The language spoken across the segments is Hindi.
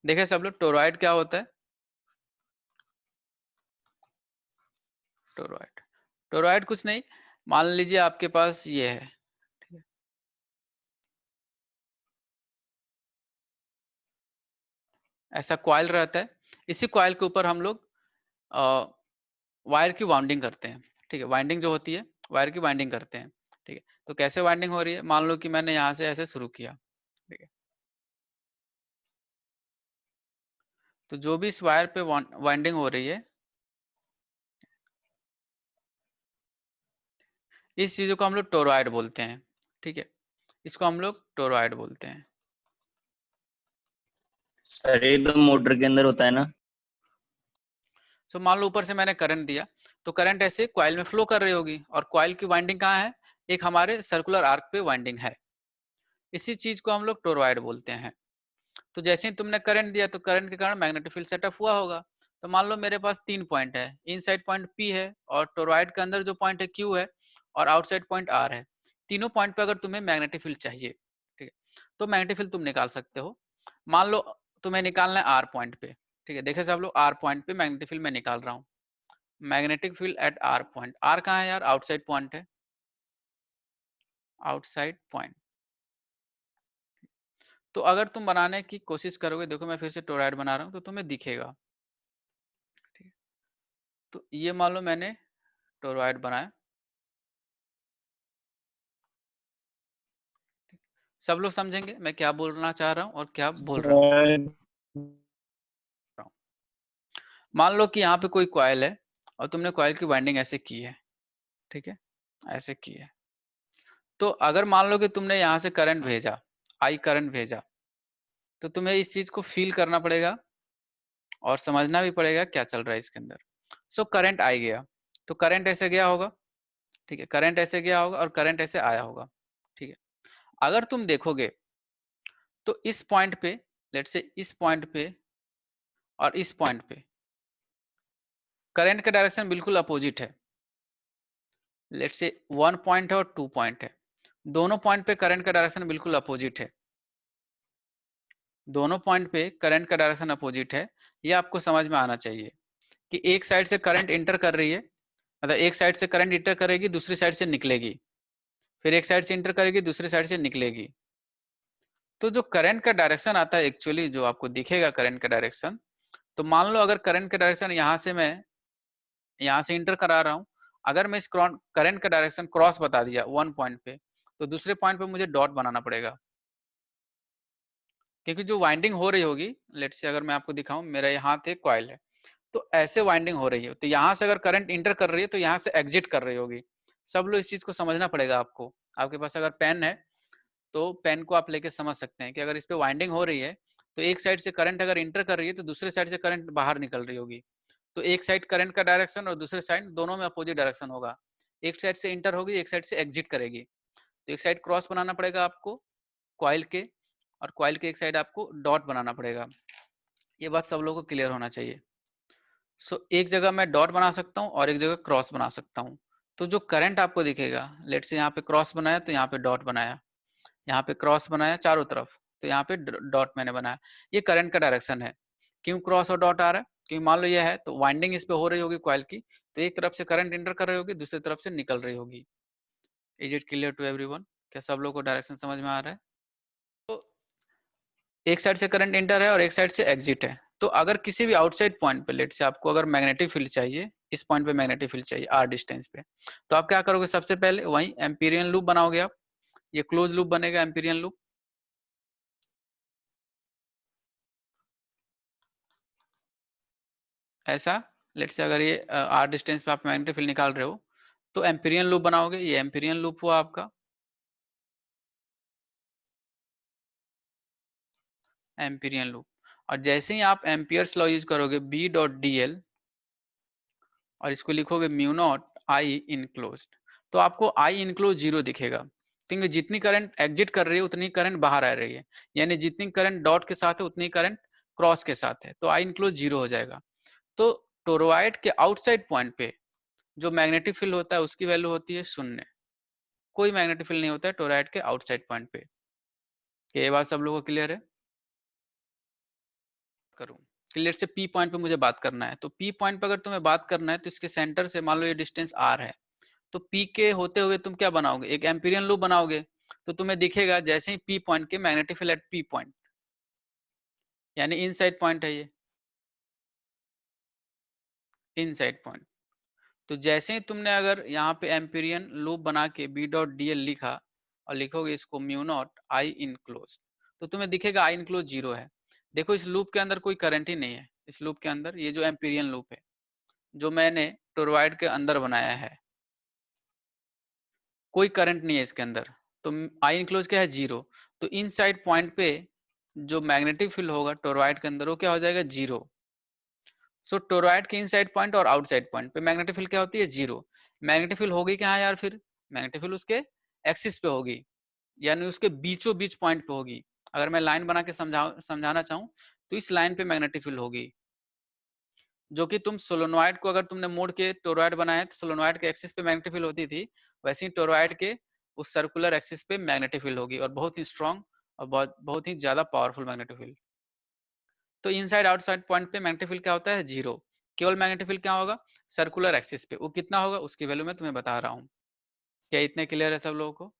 देखे सब लोग टोरॉइड क्या होता है? टोरॉइड, टोरॉइड कुछ नहीं, मान लीजिए आपके पास ये है, ठीक है, ऐसा कॉइल रहता है, इसी कॉइल के ऊपर हम लोग वायर की वाउंडिंग करते हैं, ठीक है, वाइंडिंग जो होती है वायर की वाइंडिंग करते हैं, ठीक है। तो कैसे वाइंडिंग हो रही है, मान लो कि मैंने यहाँ से ऐसे शुरू किया, ठीक है, तो जो भी इस वायर पे वाइंडिंग हो रही है, इस चीजों को हम लोग टोरॉइड बोलते हैं, ठीक है, इसको हम लोग टोरॉइड बोलते हैं। सर ये तो मोटर के अंदर होता है ना? सो मान लो ऊपर से मैंने करंट दिया, तो करंट ऐसे कॉइल में फ्लो कर रही होगी, और कॉइल की वाइंडिंग कहाँ है, एक हमारे सर्कुलर आर्क पे वाइंडिंग है, इसी चीज को हम लोग टोरॉइड बोलते हैं। तो जैसे ही तुमने करंट दिया तो करंट के कारण मैग्नेटिक फील्ड सेटअप हुआ होगा। तो मान लो मेरे पास 3 पॉइंट है, इनसाइड पॉइंट P है, और टोरॉइड के अंदर जो पॉइंट है Q है, और आउटसाइड पॉइंट R है। तीनों पॉइंट पे अगर तुम्हें मैग्नेटिक फील्ड चाहिए, ठीक है, तो मैग्नेटिक फील्ड तुम निकाल सकते हो। मान लो तुम्हें निकालना है R पॉइंट पे, ठीक है, देखे सब लोग R पॉइंट पे मैग्नेटिक फील्ड मैं निकाल रहा हूँ। Magnetic field at R point, R कहाँ है यार, आउटसाइड पॉइंट है, आउटसाइड पॉइंट। तो अगर तुम बनाने की कोशिश करोगे, देखो मैं फिर से टोरॉइड बना रहा हूँ तो तुम्हें दिखेगा, ठीक है। तो ये मान लो मैंने टोरॉइड बनाया, सब लोग समझेंगे मैं क्या बोलना चाह रहा हूँ और क्या बोल रहा हूँ। सर मान लो कि यहाँ पे कोई कॉइल है, और तुमने कॉइल की वाइंडिंग ऐसे की है, ठीक है, ऐसे की है। तो अगर मान लो कि तुमने यहाँ से करंट भेजा, आई करंट भेजा, तो तुम्हें इस चीज को फील करना पड़ेगा और समझना भी पड़ेगा क्या चल रहा है इसके अंदर। सो करंट आई गया, तो करंट ऐसे गया होगा, ठीक है, करंट ऐसे गया होगा और करंट ऐसे आया होगा, ठीक है। अगर तुम देखोगे तो इस पॉइंट पे, लेट से इस पॉइंट पे और इस पॉइंट पे करंट का डायरेक्शन बिल्कुल अपोजिट है। लेट से 1 पॉइंट है और 2 पॉइंट है, दोनों पॉइंट पे करंट का डायरेक्शन बिल्कुल अपोजिट है, दोनों पॉइंट पे करंट का डायरेक्शन अपोजिट है। ये आपको समझ में आना चाहिए कि एक साइड से करंट इंटर कर रही है, मतलब एक साइड से करंट इंटर करेगी, दूसरी साइड से निकलेगी, फिर एक साइड से इंटर करेगी, दूसरी साइड से निकलेगी। तो जो करंट का डायरेक्शन आता है एक्चुअली, जो आपको दिखेगा करंट का डायरेक्शन, तो मान लो अगर करंट का डायरेक्शन यहाँ से मैं यहाँ से इंटर करा रहा हूँ, अगर मैं इस करंट का डायरेक्शन क्रॉस बता दिया 1 पॉइंट पे, तो दूसरे पॉइंट पे मुझे डॉट बनाना पड़ेगा, क्योंकि जो वाइंडिंग हो रही होगी, लेट से अगर मैं आपको दिखाऊं, मेरा यहाँ पे कॉइल है, तो ऐसे वाइंडिंग हो रही है, तो यहाँ से अगर करंट इंटर कर रही है तो यहाँ से एग्जिट कर रही होगी। सब लोग इस चीज को समझना पड़ेगा आपको। आपके पास अगर पेन है तो पेन को आप लेके समझ सकते हैं कि अगर इस पे वाइंडिंग हो रही है, तो एक साइड से करंट अगर इंटर कर रही है तो दूसरे साइड से करंट बाहर निकल रही होगी। तो एक साइड करंट का डायरेक्शन और दूसरे साइड दोनों में अपोजिट डायरेक्शन होगा, एक साइड से इंटर होगी, एक साइड से एग्जिट करेगी। तो एक साइड क्रॉस बनाना पड़ेगा आपको कॉइल के, और कॉइल के एक साइड आपको डॉट बनाना पड़ेगा। ये बात सब लोगों को क्लियर होना चाहिए। सो एक जगह मैं डॉट बना सकता हूँ और एक जगह क्रॉस बना सकता हूँ। तो जो करंट आपको दिखेगा, लेट से यहाँ पे क्रॉस बनाया तो यहाँ पे डॉट बनाया, यहाँ पे क्रॉस बनाया चारों तरफ, तो यहाँ पे डॉट मैंने बनाया, ये करंट का डायरेक्शन है। क्यों क्रॉस और डॉट आ रहा है, क्योंकि मान लो ये है तो वाइंडिंग इस पे हो रही होगी कॉइल की, तो एक तरफ से करंट इंटर कर रही होगी, दूसरी तरफ से निकल रही होगी। Is it clear to everyone? क्या सब लोगों को डायरेक्शन समझ में आ रहा है? तो एक साइड से करंट इंटर है और एक साइड से एग्जिट है। तो अगर किसी भी आउटसाइड पॉइंट पे, लेट से आपको अगर मैग्नेटिक फील्ड चाहिए, इस पॉइंट पे मैग्नेटिक फील्ड चाहिए आर डिस्टेंस पे, तो आप क्या करोगे, सबसे पहले वही एम्पीरियन लूप बनाओगे आप, ये क्लोज लूप बनेगा एम्पीरियन लूप, ऐसा। लेट से अगर ये आर डिस्टेंस पे आप मैग्नेटिक फील्ड निकाल रहे हो, तो एम्पीरियन लूप बनाओगे, ये एम्पीरियन लूप हुआ आपका, एम्पीरियन लूप। और जैसे ही आप एम्पियर्स लॉ यूज करोगे, बी डॉट डी एल, और इसको लिखोगे म्यू नॉट आई इनक्लोज्ड, तो आपको आई इनक्लोज 0 दिखेगा, क्योंकि जितनी करंट एग्जिट कर रही है उतनी करंट बाहर आ रही है, यानी जितनी करंट डॉट के साथ है उतनी करंट क्रॉस के साथ है, तो आई इनक्लोज 0 हो जाएगा। तो टोरॉइड के आउटसाइड पॉइंट पे जो मैग्नेटिक फील्ड होता है उसकी वैल्यू होती है 0, कोई मैग्नेटिक फील्ड नहीं होता है टोरॉइड के आउटसाइड पॉइंट पे। क्या ये बात सब लोगों को क्लियर है? करूं कि लेट से पी पॉइंट पे मुझे बात करना है, तो पी पॉइंट पे अगर तुम्हें बात करना है तो इसके सेंटर से मान लो ये डिस्टेंस आर है, तो पी के होते हुए तुम क्या बनाओगे, एक एम्पीरियन लूप बनाओगे। तो तुम्हें दिखेगा जैसे ही पी पॉइंट के magnetic field at P point, यानी इनसाइड पॉइंट है ये, इनसाइड पॉइंट। तो जैसे ही तुमने अगर यहाँ पे एम्पीरियन लूप बना के बी डॉट डी एल लिखा और लिखोगे इसको म्यू नॉट आई इनक्लोज, तो तुम्हें दिखेगा आई इनक्लोज 0 है। देखो इस लूप के अंदर कोई करंट ही नहीं है, इस लूप के अंदर ये जो एम्पीरियन लूप है जो मैंने टोरॉइड के अंदर बनाया है, कोई करंट नहीं है इसके अंदर। तो आई इनक्लोज क्या है, 0। तो इनसाइड पॉइंट पे जो मैग्नेटिक फील्ड होगा टोरॉइड के अंदर वो क्या हो जाएगा, 0। सो टोरॉइड के इनसाइड पॉइंट और आउटसाइड पॉइंट पे मैग्नेटिक फील्ड क्या होती है, 0। मैग्नेटिक फील्ड होगी कहाँ यार, फिर मैग्नेटिक फील्ड उसके एक्सिस पे होगी, यानी उसके बीचों बीच पॉइंट पे होगी। अगर मैं लाइन बना के समझाना चाहूँ तो इस लाइन पे मैग्नेटिक फील्ड होगी, जो कि तुम सोलोनॉइड को अगर तुमने मोड़ के टोरॉइड बनाया तो सोलोनॉइड के एक्सिस पे मैग्नेटिक फील्ड होती थी, वैसे ही टोरॉइड के उस सर्कुलर एक्सिस पे मैग्नेटिक फील्ड होगी, और बहुत ही स्ट्रॉन्ग और बहुत बहुत ही ज्यादा पावरफुल मैग्नेटिक फील्ड। तो इनसाइड आउटसाइड पॉइंट पे मैग्नेटिक फील्ड क्या होता है, 0। केवल मैग्नेटिक फील्ड क्या होगा, सर्कुलर एक्सिस पे, वो कितना होगा उसकी वैल्यू मैं तुम्हें बता रहा हूँ। क्या इतने क्लियर है सब लोगों को?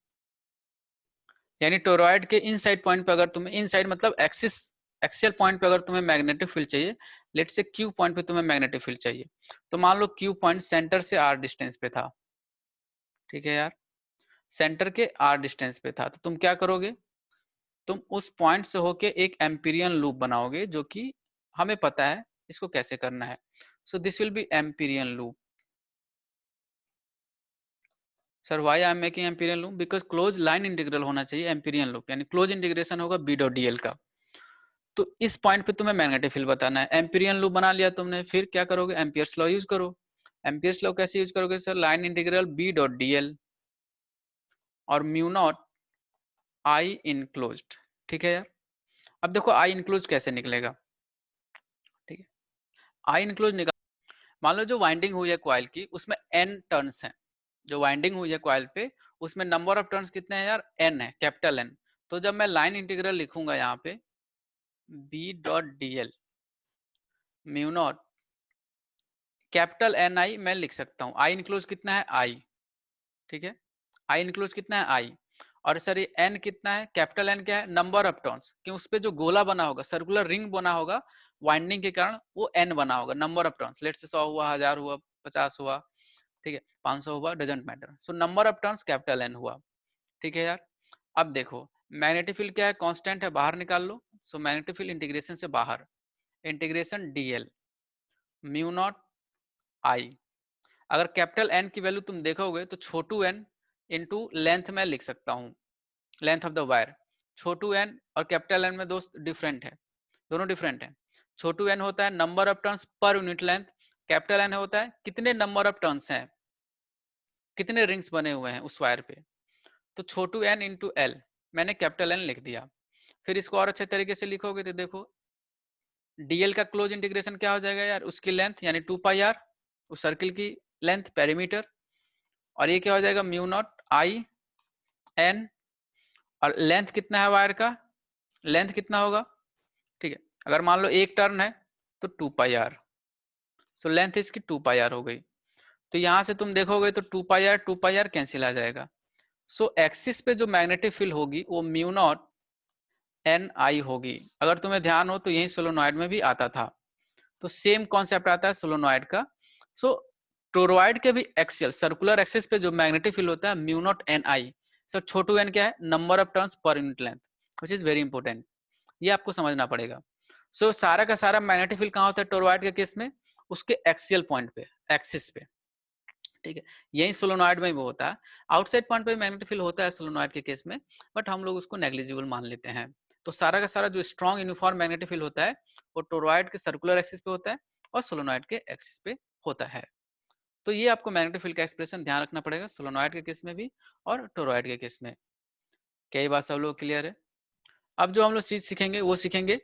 यानी टोरॉइड के इनसाइड पॉइंट पे अगर तुम्हें, इनसाइड मतलब एक्सिस, एक्सियल पॉइंट पे अगर तुम्हें मैग्नेटिक फील्ड चाहिए, लेट से क्यू पॉइंट पे तुम्हें मैग्नेटिक फील्ड चाहिए, तो मान लो क्यू पॉइंट सेंटर से आर डिस्टेंस पे था, ठीक है यार, सेंटर के आर डिस्टेंस पे था, तो तुम क्या करोगे, तुम उस पॉइंट से होके एक एम्पीरियन लूप बनाओगे, जो कि हमें पता है इसको कैसे करना है। So this will be Amperian loop. Sir why I am making Amperian loop, because close line integral होना चाहिए एम्पीरियन लूप, यानी क्लोज इंटीग्रेशन होगा बी डॉट डी एल का। तो इस पॉइंट पे तुम्हें मैग्नेटिक फील्ड बताना है। एम्पीरियन लूप बना लिया तुमने, फिर क्या करोगे, एम्पियर्स लॉ यूज करो। एम्पियर्स लॉ कैसे यूज करोगे sir, line integral B dot D L और म्यू नॉट आई इनक्लोज्ड, ठीक है यार। अब देखो आई इनक्लोज कैसे निकलेगा, ठीक है, आई इनक्लोज निकाल, मान लो जो वाइंडिंग हुई है कॉइल की उसमें एन टर्न्स हैं, जो वाइंडिंग हुई है कॉइल पे उसमें नंबर ऑफ टर्न्स कितने हैं यार, एन है, कैपिटल एन। तो जब मैं लाइन इंटीग्रल लिखूंगा यहाँ पे B dot D L mu naught capital N I मैं लिख सकता हूँ, आई इनक्लोज कितना है, आई, ठीक है, आई इनक्लोज कितना है, आई। और सर ये एन कितना है, कैपिटल एन क्या है, नंबर ऑफ टर्न्स, कि उस पे जो गोला बना होगा, सर्कुलर रिंग बना होगा वाइंडिंग के कारण, वो एन बना होगा, नंबर ऑफ टर्न्स, लेट से 100 हुआ, 1000 हुआ, 50 हुआ, ठीक है, 500 हुआ, doesn't matter. So number of turns capital N हुआ, ठीक है यार। अब देखो मैग्नेटिक फील्ड क्या है, कांस्टेंट है, बाहर निकाल लो। सो मैग्नेटिक फील्ड इंटीग्रेशन से बाहर, इंटीग्रेशन डीएल म्यू नॉट आई। अगर कैपिटल एन की वैल्यू तुम देखोगे तो छोटू एन इंटू लेंथ में लिख सकता हूँ, लेंथ ऑफ द वायर। छोटू एन और कैपिटल एन में दोस्त डिफरेंट है, दोनों डिफरेंट है। छोटू एन होता है number of turns per unit length, capital N होता है कितने नंबर ऑफ टर्न्स हैं, कितने रिंग्स बने हुए हैं उस वायर पे। तो छोटू एन इंटू एल, मैंने कैपिटल एन लिख दिया। फिर इसको और अच्छे तरीके से लिखोगे तो देखो डीएल का क्लोज इंटीग्रेशन क्या हो जाएगा यार, उसकी लेंथ यानी 2 पाई आर, उस सर्किल की लेंथ पेरीमीटर, और ये क्या हो जाएगा म्यू नॉट आई एन, और लेंथ कितना है वायर का, लेंथ कितना होगा, ठीक है, अगर मान लो एक टर्न है तो 2 पाई आर, सो लेंथ इसकी 2 पाई आर हो गई। तो यहां से तुम देखोगे तो 2 पाई आर कैंसिल आ जाएगा। सो एक्सिस पे जो मैग्नेटिक फील्ड होगी वो म्यू नॉट एन आई होगी। अगर तुम्हें ध्यान हो तो यही सोलोनॉइड में भी आता था, तो सेम कॉन्सेप्ट आता है सोलोनॉइड का। सो टोरॉइड के भी एक्सियल सर्कुलर एक्सिस पे जो मैग्नेटिक फील्ड होता है mu naught N I. Sir छोटू एन क्या है, number of turns per unit length, which is very important, ये आपको समझना पड़ेगा। सो सारा का सारा मैग्नेटिक फील्ड कहाँ होता है टोरॉइड के केस में, उसके एक्सियल पॉइंट पे, एक्सिस पे, ठीक है। यही सोलोनॉइड में भी होता है, आउटसाइड पॉइंट पे मैग्नेटिक फील्ड होता है सोलोनॉइड के केस में, बट हम लोग उसको नेग्लिजिबल मान लेते हैं। तो सारा का सारा जो स्ट्रॉन्ग यूनिफॉर्म मैग्नेटिक फील्ड होता है वो टोरॉइड के सर्कुलर एक्सिस पे होता है और सोलोनॉइड के एक्सिस पे होता है। तो ये आपको मैग्नेटिक फील्ड का एक्सप्रेशन ध्यान रखना पड़ेगा सोलोनॉइड के केस में भी और टोरॉइड के केस में। क्या ये बात सब लोग क्लियर है? अब जो हम लोग चीज सीखेंगे वो सीखेंगे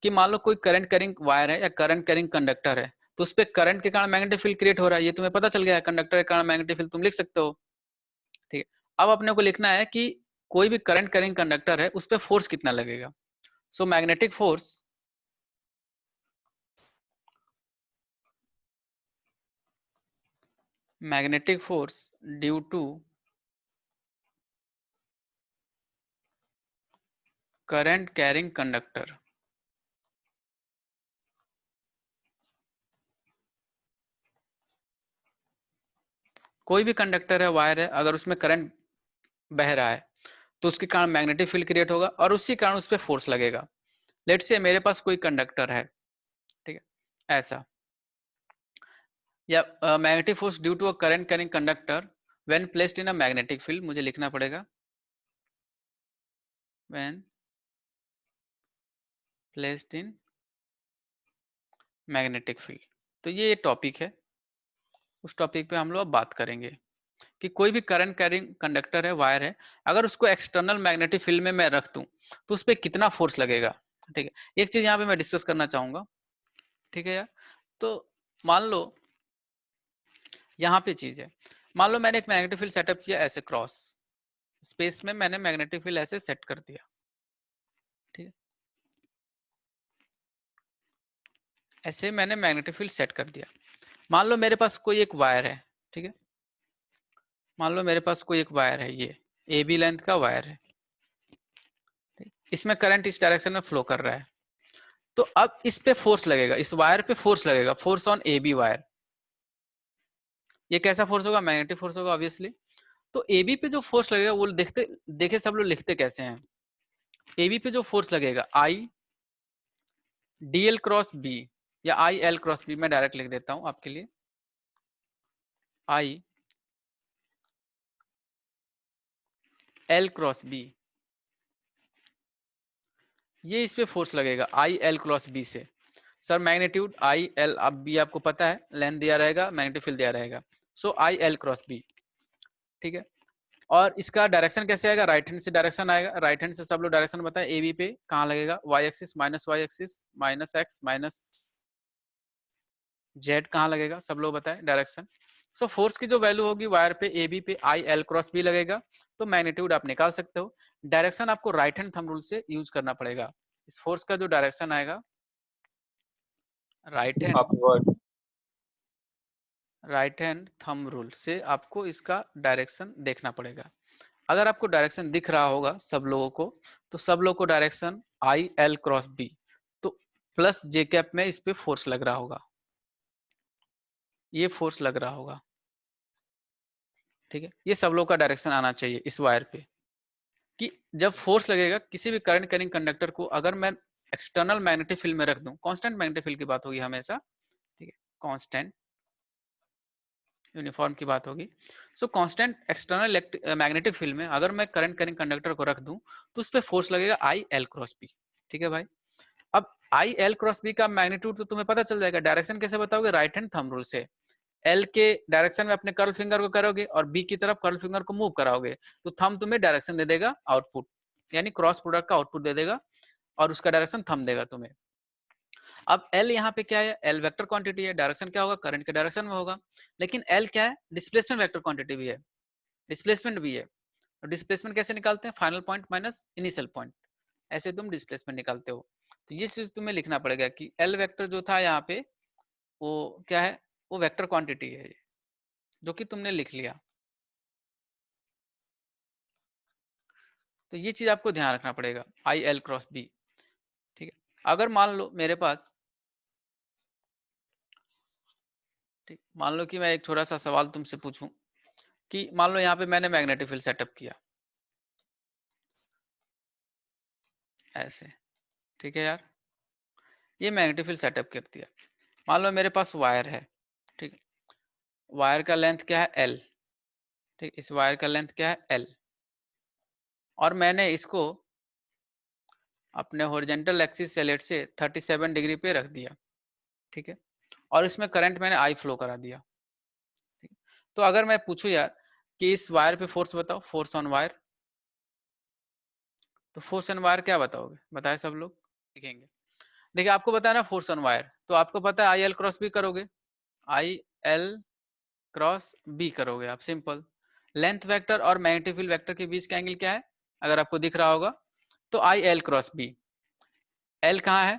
कि मान लो कोई करंट कैरिंग वायर है या करंट कैरिंग कंडक्टर है, तो उस पे करंट के कारण मैग्नेटिक फील्ड क्रिएट हो रहा है, ये तुम्हें पता चल गया है, कंडक्टर के कारण मैग्नेटिक फील्ड तुम लिख सकते हो, ठीक है। अब अपने को लिखना है कि कोई भी करंट कैरिंग कंडक्टर है उस पे फोर्स कितना लगेगा। So magnetic force magnetic force due to current carrying conductor. कोई भी कंडक्टर है, वायर है, अगर उसमें करंट बह रहा है तो उसके कारण मैग्नेटिक फील्ड क्रिएट होगा और उसी कारण उस पर फोर्स लगेगा। लेट्स से मेरे पास कोई कंडक्टर है, ठीक है, ऐसा, या magnetic force due to a current carrying conductor when placed in a magnetic field, मुझे लिखना पड़ेगा when placed in magnetic field. तो ये टॉपिक है, उस टॉपिक पे हम लोग अब बात करेंगे कि कोई भी करंट कैरिंग कंडक्टर है, वायर है, अगर उसको एक्सटर्नल मैग्नेटिक फील्ड में मैं रख दूं तो उस पर कितना फोर्स लगेगा। ठीक है, एक चीज यहाँ पे मैं डिस्कस करना चाहूंगा, ठीक है यार। तो मान लो यहाँ पे चीज है, मान लो मैंने एक मैग्नेटिक फील्ड सेटअप किया ऐसे क्रॉस स्पेस में, मैंने मैग्नेटिक फील्ड ऐसे सेट कर दिया, ठीक है, ऐसे मैंने मैग्नेटिक फील्ड सेट कर दिया। मान लो मेरे पास कोई एक वायर है, ठीक है, मान लो मेरे पास कोई एक वायर है, ये ए बी लेंथ का वायर है, इसमें करंट इस डायरेक्शन में फ्लो कर रहा है। तो अब इस पे फोर्स लगेगा, इस वायर पे फोर्स लगेगा, force on A B wire. ये कैसा फोर्स होगा, मैग्नेटिक फोर्स होगा ऑब्वियसली। तो एबी पे जो फोर्स लगेगा वो देखते देखे सब लोग लिखते कैसे हैं। एबी पे जो फोर्स लगेगा I D L cross B या आई एल क्रॉस बी, मैं डायरेक्ट लिख देता हूं आपके लिए, आई एल क्रॉस बी, ये इस पे फोर्स लगेगा आई एल क्रॉस बी से। सर मैग्नीट्यूड आई एल, अब बी आपको पता है, लेंथ दिया रहेगा, मैग्नेटिक फील्ड दिया रहेगा, सो आई एल क्रॉस बी, ठीक है। और इसका डायरेक्शन कैसे आएगा, राइट हैंड से डायरेक्शन आएगा, राइट हैंड से सब लोग डायरेक्शन बताए, ए बी पे कहाँ लगेगा, Y axis minus X minus Z कहाँ लगेगा, सब लोग बताए डायरेक्शन। सो फोर्स की जो वैल्यू होगी वायर पे ए बी पे आई एल क्रॉस बी लगेगा, तो मैग्नीट्यूड आप निकाल सकते हो। डायरेक्शन आपको राइट हैंड थंब रूल से यूज करना पड़ेगा। इस फोर्स का जो डायरेक्शन आएगा upward. Right hand thumb rule से आपको इसका डायरेक्शन देखना पड़ेगा। अगर आपको डायरेक्शन दिख रहा होगा सब लोगों को, तो सब लोगों को direction I L cross B, तो प्लस जे कैप में इस पे फोर्स लग रहा होगा, ये फोर्स लग रहा होगा, ठीक है। ये सब लोग का डायरेक्शन आना चाहिए इस वायर पे, कि जब फोर्स लगेगा किसी भी करंट कैरिंग कंडक्टर को, अगर मैं एक्सटर्नल मैग्नेटिक फील्ड में रख दूं, कांस्टेंट मैग्नेटिक फील्ड की बात होगी हमेशा, ठीक है, कांस्टेंट यूनिफॉर्म की बात होगी। सो कांस्टेंट एक्सटर्नल मैग्नेटिक फील्ड में अगर मैं करंट कैरिंग कंडक्टर को रख दूं तो उस पर फोर्स लगेगा आई एल क्रॉस बी, ठीक है भाई। अब आई एल क्रॉस बी का मैग्नीट्यूड तो तुम्हें पता चल जाएगा, डायरेक्शन कैसे बताओगे, राइट हैंड थंब रूल से। एल के डायरेक्शन में अपने कर्ल फिंगर को करोगे और बी की तरफ कर्ल फिंगर को मूव कराओगे, तो थंब तुम्हें डायरेक्शन दे देगा, आउटपुट यानी क्रॉस प्रोडक्ट का आउटपुट दे देगा और उसका डायरेक्शन थंब देगा तुम्हें। अब एल यहाँ पे क्या है, एल वेक्टर क्वांटिटी है, डायरेक्शन क्या होगा, करंट के डायरेक्शन में होगा। लेकिन एल क्या है, डिस्प्लेसमेंट वेक्टर क्वांटिटी भी है, डिस्प्लेसमेंट भी है। डिस्प्लेसमेंट कैसे निकालते हैं, final point minus initial point, ऐसे तुम डिस्प्लेसमेंट निकालते हो। तो ये चीज तुम्हें लिखना पड़ेगा कि एल वेक्टर जो था यहाँ पे वो क्या है, वो वेक्टर क्वांटिटी है ये, जो कि तुमने लिख लिया। तो ये चीज आपको ध्यान रखना पड़ेगा, आई एल क्रॉस बी, ठीक है। अगर मान लो मेरे पास, ठीक, मान लो कि मैं एक छोटा सा सवाल तुमसे पूछूं कि मान लो यहाँ पे मैंने मैग्नेटिक फील्ड सेटअप किया ऐसे, ठीक है यार, ये मैग्नेटिक फील्ड सेटअप कर दिया। मान लो मेरे पास वायर है, ठीक, वायर का लेंथ क्या है एल, ठीक, इस वायर का लेंथ क्या है एल, और मैंने इसको अपने हॉरिजॉन्टल एक्सिस से लेट से 37 डिग्री पे रख दिया, ठीक है, और इसमें करंट मैंने आई फ्लो करा दिया, ठीक? तो अगर मैं पूछूं यार कि इस वायर पे फोर्स बताओ, फोर्स ऑन वायर, तो फोर्स ऑन वायर क्या बताओगे, बताए सब लोग, लिखेंगे। देखिए आपको बताया ना फोर्स ऑन वायर, तो आपको पता है आई एल क्रॉस बी करोगे, आई एल क्रॉस बी करोगे आप, सिंपल। लेंथ वेक्टर और मैग्नेटिक फील्ड वेक्टर के बीच का एंगल क्या है, अगर आपको दिख रहा होगा, तो I L cross B. L कहाँ है,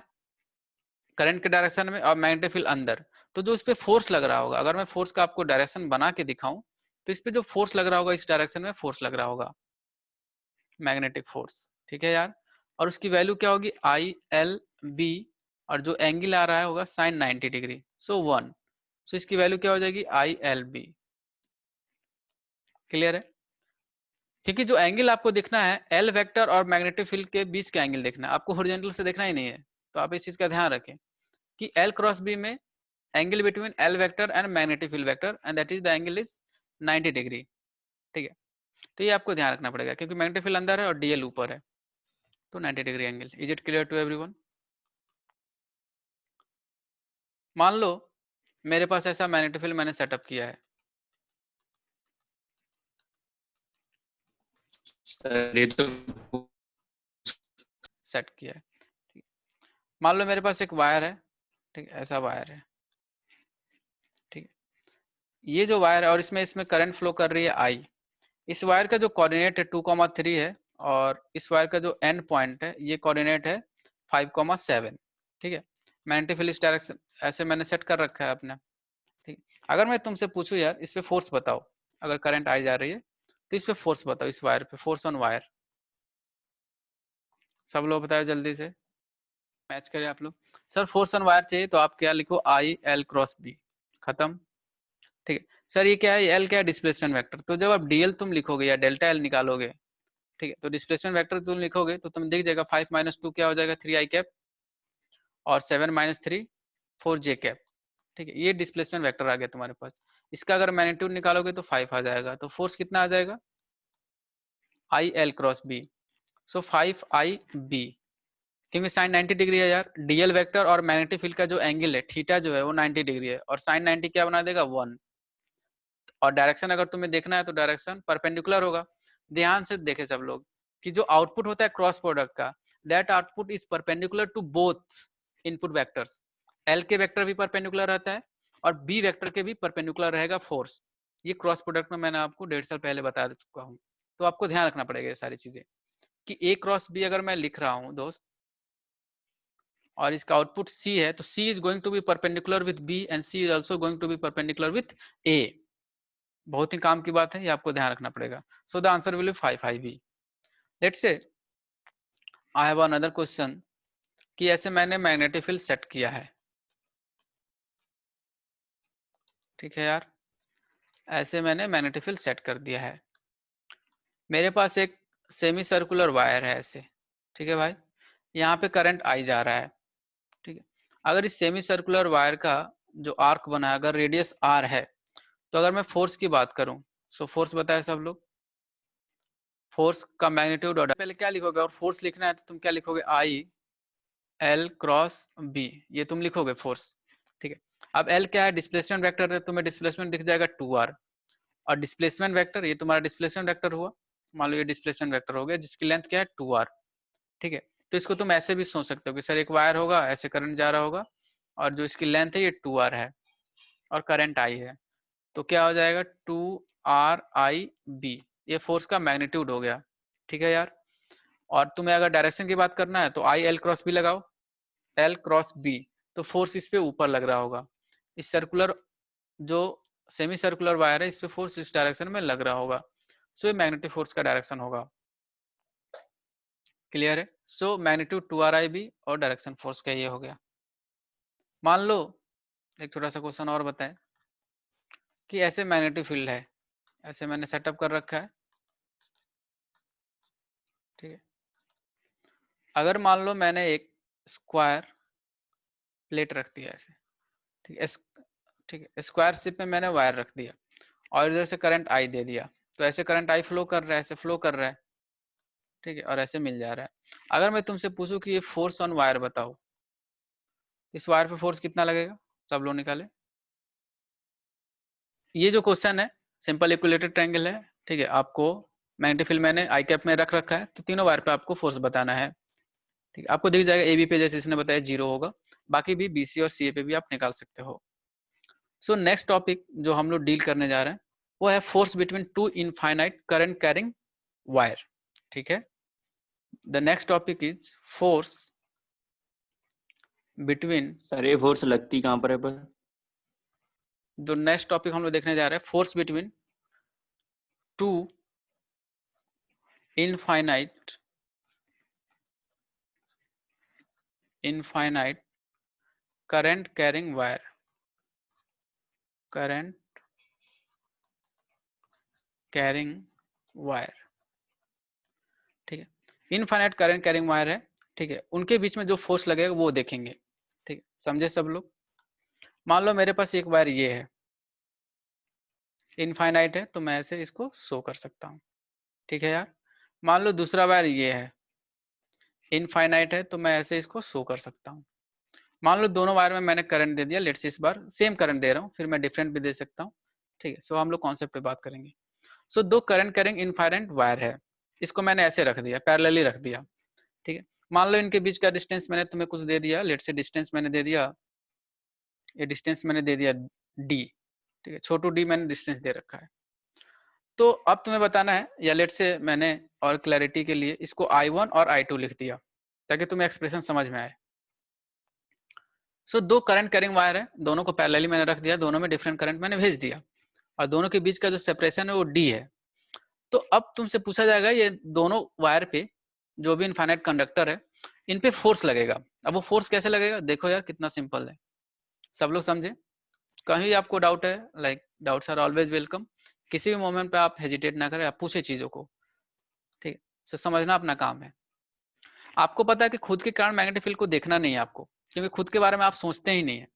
करंट के डायरेक्शन में और मैग्नेटिक फील्ड अंदर, तो जो इस पे फोर्स लग रहा होगा, अगर मैं फोर्स का आपको डायरेक्शन बना के दिखाऊं तो इस पे जो फोर्स लग रहा होगा, इस डायरेक्शन में फोर्स लग रहा होगा, मैग्नेटिक फोर्स। ठीक है यार, और उसकी वैल्यू क्या होगी, आई एल बी, और जो एंगल आ रहा है होगा साइन 90 डिग्री, सो 1। सो इसकी वैल्यू क्या हो जाएगी, आई एल बी। क्लियर है? क्योंकि जो एंगल आपको देखना है एल वेक्टर और मैग्नेटिक फील्ड के बीच का एंगल देखना है, आपको हॉरिजॉन्टल से देखना ही नहीं है। तो आप इस चीज का ध्यान रखें कि एल क्रॉस बी में angle between L vector and magnetic field vector, and that is the angle is 90 degree. ठीक है, तो ये आपको ध्यान रखना पड़ेगा क्योंकि मैग्नेटिक फील्ड अंदर है और डीएल ऊपर है, तो 90 degree angle. Is it clear to everyone? मान लो मेरे पास ऐसा मैग्नेटिक फील्ड मैंने सेटअप किया है, सर ये तो सेट किया है। ठीक। मान लो मेरे पास एक वायर है, ठीक है, ऐसा वायर है। ठीक है, ये जो वायर है और इसमें इसमें करंट फ्लो कर रही है आई। इस वायर का जो कोऑर्डिनेट है 2,3 है, और इस वायर का जो एंड पॉइंट है ये कोऑर्डिनेट है 5,7। ठीक है, मैग्नेटिक फील्ड इस डायरेक्शन ऐसे मैंने सेट कर रखा है अपना। ठीक, अगर मैं तुमसे पूछूं यार इस पे फोर्स बताओ, अगर करंट आई जा रही है तो इस पे फोर्स बताओ, इस वायर पे फोर्स ऑन वायर। सब लोग बताओ जल्दी से, मैच करें आप लोग। सर फोर्स ऑन वायर चाहिए तो आप क्या लिखो, आई एल क्रॉस बी, खत्म। ठीक है सर, ये क्या है, एल क्या है, डिस्प्लेसमेंट वेक्टर। तो जब आप डीएल तुम लिखोगे या डेल्टा एल निकालोगे, ठीक है, तो डिस्प्लेसमेंट वेक्टर तुम लिखोगे तो तुम दिख जाएगा 5 - 2 क्या हो जाएगा, 3 आई कैप, और 7 - 3 4 जे कैप। ठीक है, ये डिस्प्लेसमेंट वेक्टर आ गया तुम्हारे पास। इसका अगर मैग्नीट्यूड निकालोगे तो 5 आ जाएगा, तो फोर्स कितना आ जाएगा, I L cross B, so 5 I B. क्योंकि साइन 90 डिग्री है यार, डीएल वेक्टर और मैग्नेटिक फील्ड का जो एंगल है थीटा जो है वो 90 डिग्री है, और साइन 90 क्या बना देगा, 1। और डायरेक्शन अगर तुम्हें देखना है तो डायरेक्शन परपेंडिकुलर होगा। ध्यान से देखे सब लोग कि जो आउटपुट होता है क्रॉस प्रोडक्ट का, that output is perpendicular to both input vectors. L के वेक्टर भी परपेंडिकुलर रहता है और बी वेक्टर के भी परपेंडिकुलर रहेगा फोर्स। ये क्रॉस प्रोडक्ट में मैंने आपको 1.5 साल पहले बता चुका हूँ, तो आपको ध्यान रखना पड़ेगा ये सारी चीजें कि ए क्रॉस बी अगर मैं लिख रहा हूँ दोस्त, और इसका आउटपुट सी है, तो C is going to be perpendicular with B and C is also going to be perpendicular with A. बहुत ही काम की बात है, ये आपको ध्यान रखना पड़ेगा। So the answer will be 5 I B. Let's say I have another question कि ऐसे मैंने मैग्नेटिक फील्ड सेट किया है। ठीक है यार, ऐसे मैंने मैग्नेटिक फील्ड सेट कर दिया है। मेरे पास एक सेमी सर्कुलर वायर है ऐसे। ठीक है भाई, यहाँ पे करंट आई जा रहा है। ठीक है, अगर इस सेमी सर्कुलर वायर का जो आर्क बना है, अगर रेडियस आर है, तो अगर मैं फोर्स की बात करूं, सो फोर्स बताए सब लोग, फोर्स का मैग्नीट्यूड ऑर्डर पहले क्या लिखोगे, और फोर्स लिखना है तो तुम क्या लिखोगे, आई एल क्रॉस बी, ये तुम लिखोगे फोर्स। ठीक है, अब एल क्या है, डिस्प्लेसमेंट वेक्टर है, तुम्हें डिस्प्लेसमेंट दिख जाएगा 2r, और डिस्प्लेसमेंट वेक्टर ये तुम्हारा डिस्प्लेसमेंट वेक्टर हुआ, मान लो ये डिस्प्लेसमेंट वेक्टर हो गया जिसकी लेंथ क्या है 2r। ठीक है, तो इसको तुम ऐसे भी सोच सकते हो कि सर एक वायर होगा, ऐसे करंट जा रहा होगा, और जो इसकी लेंथ है ये 2r है, और करंट आई है, तो क्या हो जाएगा 2r/i/b, ये फोर्स का मैग्नीट्यूड हो गया। ठीक है यार, और तुम्हें अगर डायरेक्शन की बात करना है तो आई एल क्रॉस बी लगाओ, एल क्रॉस बी, तो फोर्स इस पे ऊपर लग रहा होगा। इस सर्कुलर जो सेमी सर्कुलर वायर है इस पे फोर्स इस डायरेक्शन में लग रहा होगा, सो ये मैग्नेटिक फोर्स का डायरेक्शन होगा। क्लियर है? सो मैग्नीट्यूड 2r/i/b और डायरेक्शन फोर्स का ये हो गया। मान लो एक छोटा सा क्वेश्चन और बताएं कि ऐसे मैग्नेटिक फील्ड है, ऐसे मैंने सेटअप कर रखा है। ठीक है, अगर मान लो मैंने एक स्क्वायर प्लेट रख दिया ऐसे, ठीक है, ठीक है, स्क्वायर शिप में मैंने वायर रख दिया और इधर से करंट आई दे दिया, तो ऐसे करंट आई फ्लो कर रहा है, ऐसे फ्लो कर रहा है। ठीक है, और ऐसे मिल जा रहा है। अगर मैं तुमसे पूछूं कि ये फोर्स ऑन वायर बताओ, इस वायर पे फोर्स कितना लगेगा, सब लोग निकाले। ये जो क्वेश्चन है सिंपल इक्विलेटरल ट्रायंगल है। ठीक है, आपको मैग्नेटिक फील्ड मैंने आई कैप में रख रखा है, तो तीनों वायर पे आपको फोर्स बताना है। ठीक है, आपको दिख जाएगा ए बी पे जैसे इसने बताया 0 होगा, बाकी भी बी सी और सी ए पे भी आप निकाल सकते हो। सो नेक्स्ट टॉपिक जो हम लोग डील करने जा रहे हैं वो है force between two infinite current carrying wire. ठीक है, the next topic is force between. Sir ये फोर्स लगती कहाँ पर है पर? जो नेक्स्ट टॉपिक हम लोग देखने जा रहे हैं, force between two infinite current carrying wire, current carrying wire, ठीक है। इनफाइनाइट करंट कैरिंग वायर है, ठीक है, उनके बीच में जो फोर्स लगेगा वो देखेंगे, ठीक है, समझे सब लोग। मान लो मेरे पास एक वायर ये है, इनफाइनाइट है, तो मैं ऐसे इसको शो कर सकता हूँ, ठीक है यार। मान लो दूसरा वायर ये है, इनफाइनाइट है, तो मैं ऐसे इसको शो कर सकता हूँ। मान लो दोनों वायर में मैंने करंट दे दिया, लेट्स से इस बार सेम करंट दे रहा हूँ, फिर मैं डिफरेंट भी दे सकता हूँ, ठीक है। सो हम लोग कॉन्सेप्ट पे बात करेंगे। सो दो करंट कैरिंग इनफाइनाइट वायर है, इसको मैंने ऐसे रख दिया, पैरेलली रख दिया, ठीक है। मान लो इनके बीच का डिस्टेंस मैंने तुम्हें कुछ दे दिया, लेट्स से डिस्टेंस मैंने दे दिया, ये डिस्टेंस मैंने दे दिया डी, ठीक है, छोटू डी मैंने डिस्टेंस दे रखा है। तो अब तुम्हें बताना है, या लेट से मैंने और क्लैरिटी के लिए इसको I1 और I2 लिख दिया ताकि तुम्हें एक्सप्रेशन समझ में आए। सो दो करंट कैरिंग वायर है, दोनों को पैरेलली मैंने रख दिया, दोनों में डिफरेंट करंट मैंने भेज दिया, और दोनों के बीच का जो सेपरेशन है वो डी है। तो अब तुमसे पूछा जाएगा ये दोनों वायर पे जो भी इनफाइनाइट कंडक्टर है, इन पे फोर्स लगेगा। अब वो फोर्स कैसे लगेगा, देखो यार कितना सिंपल है, सब लोग समझे। कहीं आपको डाउट है, like doubts are always welcome, किसी भी मोमेंट पे आप हेजिटेट ना करें, आप पूछे चीजों को, ठीक है। समझना अपना काम है। आपको पता है कि खुद के कारण मैग्नेटिक फील्ड को देखना नहीं है आपको, क्योंकि खुद के बारे में आप सोचते ही नहीं है,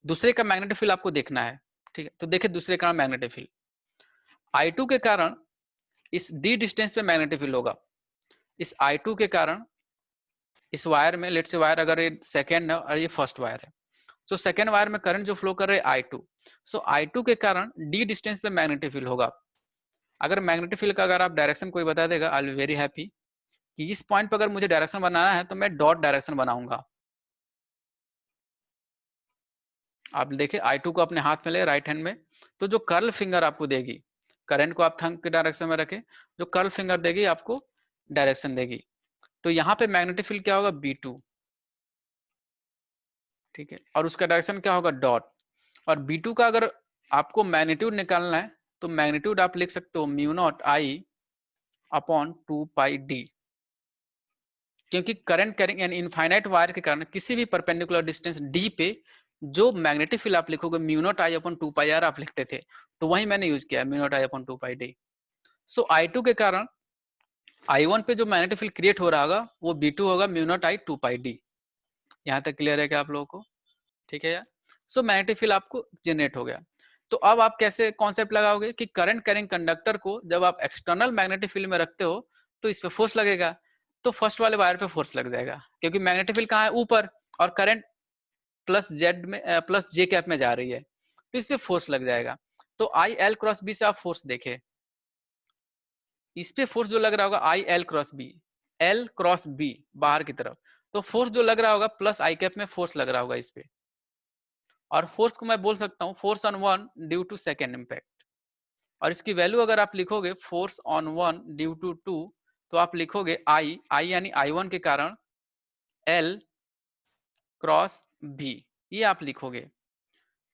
दूसरे का मैग्नेटिक फील्ड आपको देखना है, ठीक है। तो देखिए दूसरे का मैग्नेटिक फील्ड I2 के कारण इस d डिस्टेंस पे मैग्नेटिक फील्ड होगा, इस I2 के कारण इस वायर में, लेट से वायर अगर ये सेकेंड है और ये फर्स्ट वायर है, तो सेकेंड वायर में करंट जो फ्लो कर रहे हैं I2, सो I2 के कारण d डिस्टेंस पे मैग्नेटिक फील्ड होगा। अगर मैग्नेटिक फील्ड का अगर आप डायरेक्शन कोई बता देगा, आई विल वेरी हैप्पी कि इस पॉइंट पर अगर मुझे डायरेक्शन बनाना है तो मैं डॉट डायरेक्शन बनाऊंगा। आप देखिए I2 को अपने हाथ में ले राइट हैंड में, तो जो कर्ल फिंगर आपको देगी, करंट को आप थंब के डायरेक्शन में रखें, जो कर्ल फिंगर देगी आपको डायरेक्शन देगी। तो यहाँ पे मैग्नेटिक फील्ड क्या होगा, B2, ठीक है, और उसका डायरेक्शन क्या होगा, डॉट। और B2 का अगर आपको मैग्नीट्यूड निकालना है तो मैग्नीट्यूड आप लिख सकते हो mu naught I upon 2 pi D, क्योंकि करंट कैरिंग यानी इनफाइनाइट वायर के कारण किसी भी परपेंडिकुलर डिस्टेंस डी पे जो मैग्नेटिक फील्ड आप लिखोगे mu naught I upon 2 pi R आप लिखते थे, तो वही मैंने यूज किया mu naught I upon 2 pi D. So I2 के कारण I1 पे जो मैग्नेटिक फील्ड क्रिएट हो रहा होगा वो B2 होगा म्यू नॉट आई 2 पाई डी। यहाँ तक क्लियर है क्या आप लोगों को, ठीक है यार। सो मैग्नेटिक फील्ड आपको जनरेट हो गया। तो अब आप कैसे कॉन्सेप्ट लगाओगे कि करंट कैरिंग कंडक्टर को जब आप एक्सटर्नल मैग्नेटिक फील्ड में रखते हो तो इस पे फोर्स लगेगा, तो फर्स्ट वाले वायर पे फोर्स लग जाएगा, क्योंकि मैग्नेटिक फील्ड कहाँ है, ऊपर, और करंट प्लस जेड में प्लस जे कैप में जा रही है, तो इस पे फोर्स लग जाएगा। तो आई एल क्रॉस बी से आप फोर्स देखे, इस पे फोर्स जो लग रहा होगा I L cross B, L cross B बाहर की तरफ, तो फोर्स जो लग रहा होगा प्लस आई कैप में फोर्स लग रहा होगा इस पे। और फोर्स को मैं बोल सकता हूँ force on one due to second impact, और इसकी वैल्यू अगर आप लिखोगे force on one due to two, तो आप लिखोगे आई यानी I1 के कारण एल क्रॉस बी, ये आप लिखोगे,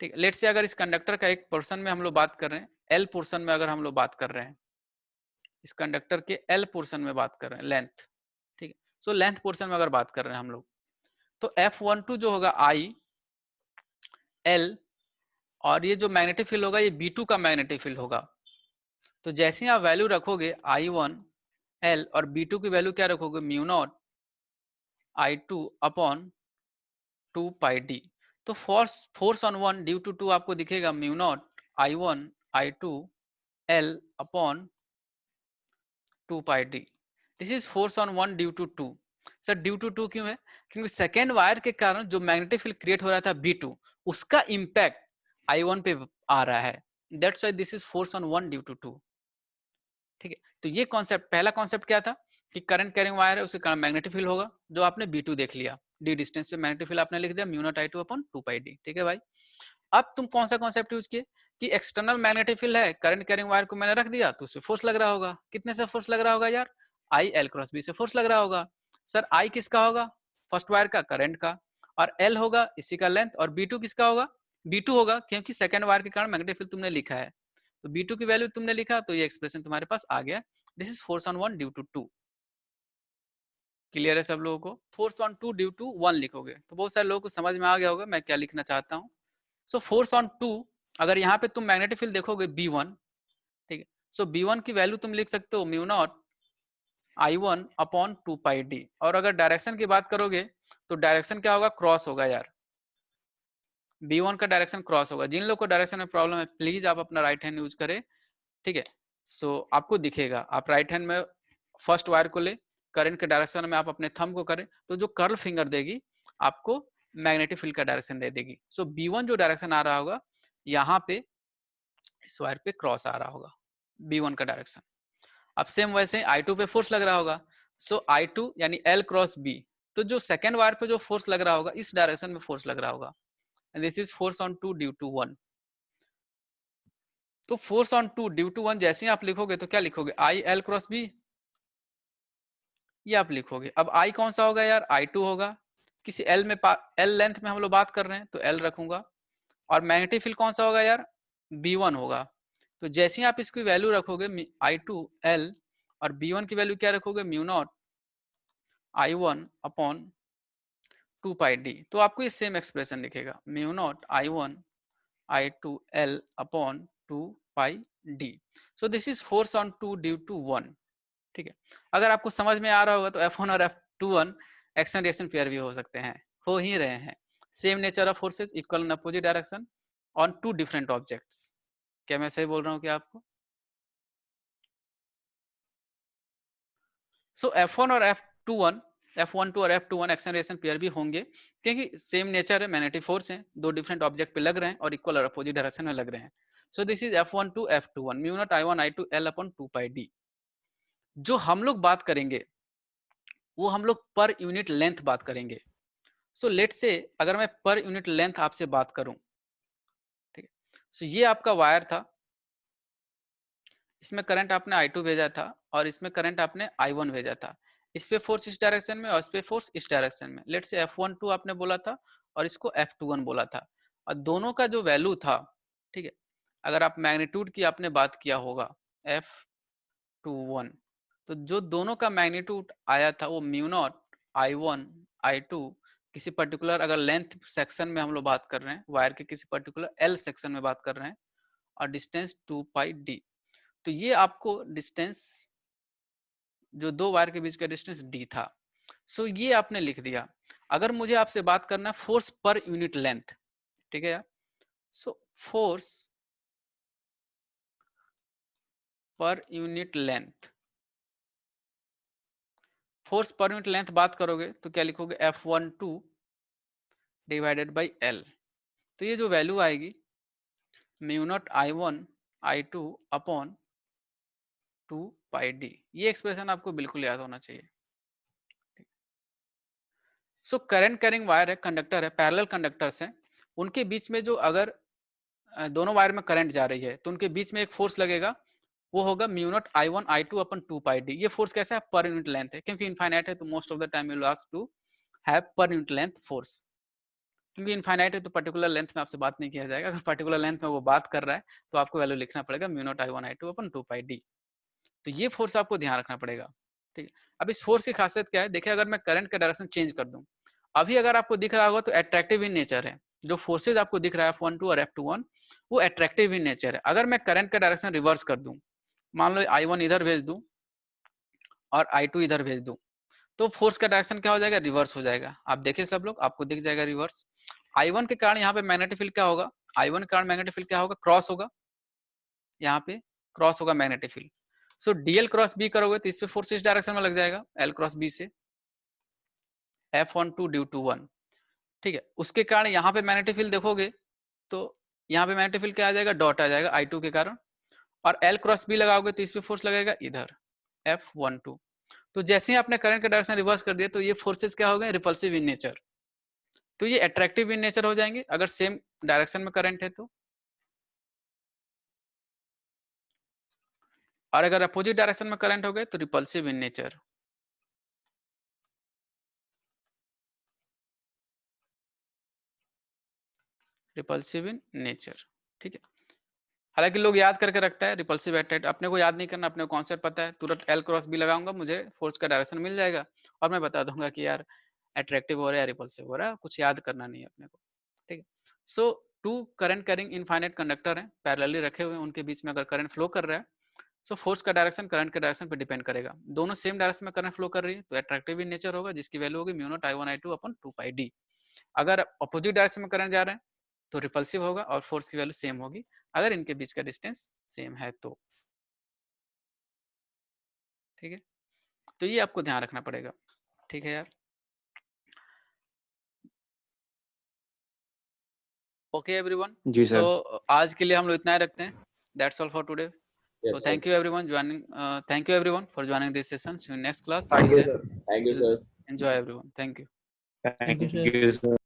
ठीक है। लेट से अगर इस कंडक्टर का एक पोर्शन में हम लोग बात कर रहे हैं, एल पोर्शन में अगर हम लोग बात कर रहे हैं, इस कंडक्टर के एल पोर्शन में बात कर रहे हैं, लेंथ, ठीक है। सो लेंथ पोर्शन में अगर बात कर रहे हैं हम लोग, तो F12 जो होगा आई एल, और ये जो मैग्नेटिक फील्ड होगा ये B2 का मैग्नेटिक फील्ड होगा। तो जैसे ही आप वैल्यू रखोगे I1 एल और B2 की वैल्यू क्या रखोगे, mu naught I2 upon 2 pi D. तो force on one due to two आपको दिखेगा mu naught I1 I2 L upon 2 pi D. This is force on one due to two. Sir due to two क्यों है, क्योंकि सेकेंड वायर के कारण जो मैग्नेटिक फील्ड क्रिएट हो रहा था B2, उसका इंपैक्ट I1 पे आ रहा है, that's why this is force on one due to two, ठीक है। तो ये कॉन्सेप्ट, पहला कॉन्सेप्ट क्या था कि करंट कैरिंग वायर है उसके कारण मैग्नेटिक फील्ड होगा, जो आपने B2 देख लिया, डी डिस्टेंस पे मैग्नेटिक फील्ड आपने लिख दिया mu naught I2 upon 2 pi D, ठीक है भाई। अब तुम कौन सा कॉन्सेप्ट यूज किए कि एक्सटर्नल मैग्नेटिक फील्ड है, करंट कैरिंग वायर को मैंने रख दिया तो उससे फोर्स लग रहा होगा, कितने से फोर्स लग रहा होगा यार, आई एल क्रॉस बी से फोर्स लग रहा होगा। सर आई किसका होगा, फर्स्ट वायर का, करंट का, और एल होगा इसी का लेंथ, और B2 किसका होगा, B2 होगा क्योंकि सेकंड वायर के कारण मैग्नेटिक फील्ड तुमने लिखा है, तो B2 की वैल्यू तुमने लिखा तो ये एक्सप्रेशन तुम्हारे पास आ गया। This is force on 1 due to 2। Clear है सब लोगों को? फोर्स ऑन 2 ड्यू टू 1 लिखोगे तो बहुत सारे लोगों को समझ में आ गया होगा मैं क्या लिखना चाहता हूँ। सो फोर्स ऑन 2, अगर यहाँ पे तुम मैग्नेटिक फील्ड देखोगे B1, ठीक है, सो B1 की वैल्यू तुम लिख सकते हो mu naught I1 upon 2 pi D. और अगर डायरेक्शन की बात करोगे तो डायरेक्शन क्या होगा? क्रॉस होगा यार। B1 का डायरेक्शन क्रॉस होगा। जिन लोग को डायरेक्शन में प्रॉब्लम है प्लीज आप अपना राइट हैंड यूज करें, ठीक है। सो आपको दिखेगा, आप राइट हैंड में फर्स्ट वायर को ले, करंट के डायरेक्शन में आप अपने थंब को करें तो जो कर्ल फिंगर देगी आपको मैग्नेटिक फील्ड का डायरेक्शन दे देगी। सो B1 जो डायरेक्शन आ रहा होगा यहाँ पे इस वायर पे क्रॉस आ रहा होगा B1 का डायरेक्शन। अब सेम वैसे I2 पे फोर्स लग रहा होगा, सो I2 यानी L क्रॉस B, तो जो सेकेंड वायर पे जो फोर्स लग रहा होगा इस डायरेक्शन में फोर्स लग रहा होगा, and this is force on 2 due to 1। तो फोर्स ऑन 2 ड्यू टू 1 जैसे ही आप लिखोगे तो क्या लिखोगे? आई एल क्रॉस बी, ये आप लिखोगे। अब आई कौन सा होगा यार? I2 होगा। किसी एल में एल लेंथ में हम लोग बात कर रहे हैं तो एल रखूंगा। और मैग्नेटिक फील्ड कौन सा होगा यार? B1 होगा। तो जैसे ही आप इसकी वैल्यू रखोगे I2 L और B1 की वैल्यू क्या रखोगे? Mu naught I1 upon 2 pi D, तो आपको ये सेम एक्सप्रेशन दिखेगा, mu naught I1 I2 L upon 2 pi D. So this is force on 2 due to 1, ठीक है। अगर आपको समझ में आ रहा होगा तो F1 और F21 एक्शन रिएक्शन पेयर भी हो सकते हैं, हो ही रहे हैं। Same nature of forces equal in opposite direction on two different objects. क्या मैं सही बोल रहा हूँ क्या आपको? सो F1 और F21, F12 और F21 एक्शन रिएक्शन पेयर भी होंगे क्योंकि सेम नेचर है, मैग्नेटिक फोर्स है, दो डिफरेंट ऑब्जेक्ट पे लग रहे हैं और इक्वल और अपोजिट डायरेक्शन में लग रहे हैं। सो this is F12 F21 mu naught I1 I2 L upon 2 pi D. जो हम लोग बात करेंगे वो हम लोग पर यूनिट लेंथ बात करेंगे। सो लेट से अगर मैं पर यूनिट लेंथ आपसे बात करूं, ठीक है, सो ये आपका वायर था, इसमें करंट आपने I2 भेजा था और इसमें करंट आपने I1 भेजा था। इस पे फोर्स इस डायरेक्शन में और इस पे फोर्स इस डायरेक्शन में। लेट से F12 आपने बोला था और इसको F21 बोला था, और दोनों का जो वैल्यू था, ठीक है, अगर आप मैग्नीट्यूड की आपने बात किया होगा F21, तो जो दोनों का मैग्नीट्यूड आया था वो म्यू नॉट I1 I2 किसी पर्टिकुलर अगर लेंथ सेक्शन में हम लोग बात कर रहे हैं, वायर के किसी पर्टिकुलर L सेक्शन में बात कर रहे हैं, और डिस्टेंस 2 पाई डी। तो ये आपको डिस्टेंस जो दो वायर के बीच का डिस्टेंस डी था। सो ये आपने लिख दिया। अगर मुझे आपसे बात करना है फोर्स पर यूनिट लेंथ, ठीक है यार, सो फोर्स पर यूनिट लेंथ, फोर्स पर यूनिट लेंथ बात करोगे तो क्या लिखोगे? F12 divided by L। तो ये जो वैल्यू आएगी mu naught I1 I2 upon 2 pi D. ये एक्सप्रेशन आपको बिल्कुल याद होना चाहिए। सो करंट कैरिंग वायर है, कंडक्टर है, पैरेलल कंडक्टर्स हैं, उनके बीच में जो अगर दोनों वायर में करंट जा रही है तो उनके बीच में एक फोर्स लगेगा, वो होगा म्यू नॉट I1 I2 अपन 2 पाई डी। ये फोर्स कैसा है? पर यूनिट लेंथ है, क्योंकि इनफाइनाइट है तो most of the time you will ask to have per unit length force. क्योंकि इनफाइनाइट है तो पर्टिकुलर लेंथ में आपसे बात नहीं किया जाएगा। अगर पर्टिकुलर लेंथ में वो बात कर रहा है तो आपको वैल्यू लिखना पड़ेगा म्यू नॉट I1 I2 अपन 2 पाई डी। तो ये फोर्स आपको ध्यान रखना पड़ेगा, ठीक है। अब इस फोर्स की खासियत क्या है? देखिए, अगर मैं करंट का डायरेक्शन चेंज कर दूं, अभी अगर आपको दिख रहा होगा तो अट्रैक्टिव इन नेचर है। जो फोर्सेज आपको दिख रहा है F12 और F21 वो अट्रैक्टिव इन नेचर है। अगर मैं करंट का डायरेक्शन रिवर्स कर दूं, मान लो I1 इधर भेज दूं और I2 इधर भेज दूं, तो फोर्स का डायरेक्शन क्या हो जाएगा? रिवर्स हो जाएगा। आप देखिए सब लोग, आपको दिख जाएगा रिवर्स। I1 के कारण यहाँ पे मैग्नेटिक फील्ड क्या होगा? I1 के कारण मैग्नेटिक फील्ड क्या होगा? क्रॉस होगा, यहाँ पे क्रॉस होगा magnetic field. So DL cross B करोगे तो इस पे फोर्स इस डायरेक्शन में लग जाएगा, एल क्रॉस बी से F12 ड्यू टू 1, ठीक है। उसके कारण यहाँ पे मैग्नेटिक फील्ड देखोगे तो यहाँ पे मैग्नेटिक फील्ड क्या आ जाएगा? डॉट आ जाएगा I2 के कारण। और एल क्रॉस बी लगाओगे तो इस पे फोर्स लगेगा इधर F12। तो जैसे ही आपने करंट का डायरेक्शन रिवर्स कर दिया तो ये फोर्सेस क्या हो गए? Repulsive in nature. तो ये अट्रैक्टिव इन नेचर हो जाएंगे अगर सेम डायरेक्शन में करंट है तो, और अगर अपोजिट डायरेक्शन में करंट हो गए तो repulsive in nature. Repulsive in nature, ठीक है। हालांकि लोग याद करके रखता है रिपल्सिव एट्रैक्ट, अपने को याद नहीं करना, अपने को कॉन्सेप्ट पता है, तुरंत L क्रॉस B लगाऊंगा, मुझे फोर्स का डायरेक्शन मिल जाएगा और मैं बता दूंगा कि यार अट्रैक्टिव हो रहा है या रिपल्सिव हो रहा है, कुछ याद करना नहीं है अपने को, ठीक है। So two current carrying infinite conductor है, पैरेलली रखे हुए हैं, उनके बीच में अगर करंट फ्लो कर रहा है, सो फोर्स का डायरेक्शन करंट के डायरेक्शन पे डिपेंड करेगा। दोनों सेम डायरेक्शन में करंट फ्लो कर रही है तो अट्रैक्टिव इन नेचर होगा, जिसकी वैल्यू होगी म्यू नॉट I1 I2 अपन 2 पाई d। अगर अपोजिट डायरेक्शन में करंट जा रहे हैं तो रिपल्सिव होगा और फोर्स की वैल्यू सेम होगी, अगर इनके बीच का डिस्टेंस सेम है तो, ठीक है। तो ये आपको ध्यान रखना पड़ेगा, ठीक है यार। ओके एवरीवन, जी सो सर। आज के लिए हम लोग इतना ही रखते हैं। That's all for today. So Yes, sir. thank you everyone joining. Thank you everyone for joining this session. See you in next class. Thank Till you, then, sir. Thank you, sir. enjoy everyone. Thank you. Thank you, sir. You sir.